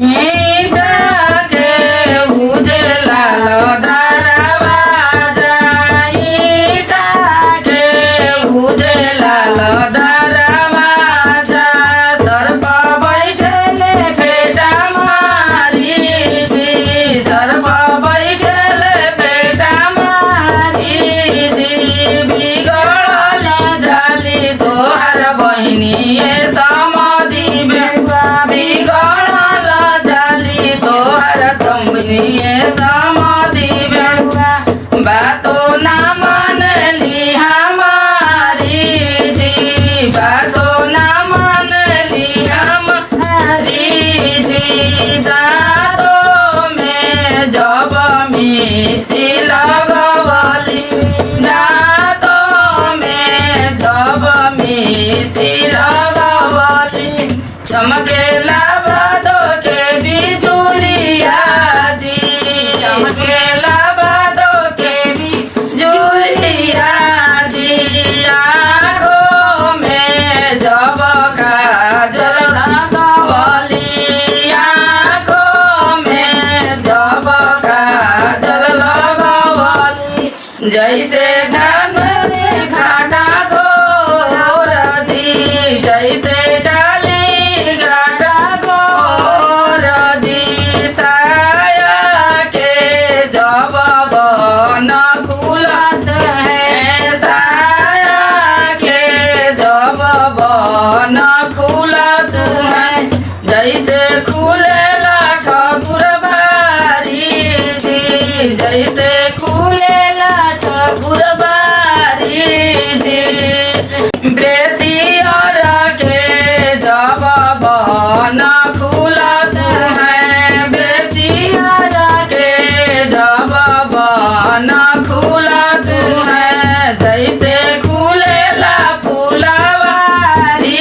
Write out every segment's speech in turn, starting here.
सीता के उजलाल दरवाजा, ईटा के उजलाल दरवाजा, सर्प बैठले बेटा मारी जी, सर्प बैठले बेटा मारी जी, बिगड़ल जाली तोहर बहिनी समाधि बेड़ुआ, बिगड़ल जाली तोहर संबनी समाधि बेड़ुआ, बातो ना मानली हमारी जी, बातो ना मानली हमारी जी, दांतों में जब मिसी लगवली, दांतों में जब मिसी लगवली, चमकेला भादो के बिजुलिया जी, चमकेला भादो के बिजुलिया जी, आँखों में जब काजल लगवली, आँखों में जब काजल लगवली, जैसे घाघरे घाटा घोर जी, जैसे डाली घाटा घोर जी, साया के जब बन खुलत है, साया के जब बन खुलत है, जैसे खुलेला ठाकुर बारी जी, जैसे खुलेला ठाकुर बारी जी, ब्रेसियर के जब बन खुलत है, ब्रेसियर के जब बन खुलत है, जैसे खुलेला फुलवारी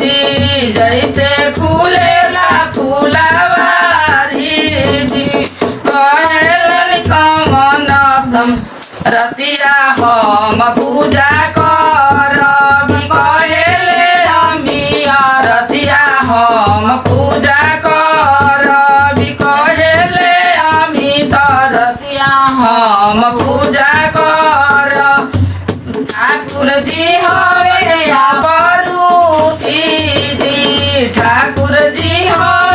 जी, जैसे खुलेला फुलवारी जी, कहेलन कमन सम रसिया हम पूजा करब, कहेले अम्बिया रसिया हम पूजा करब, कहेले अमित रसिया हम पूजा करब, ठाकुर जी हमें बरूती जी, ठाकुर जी हम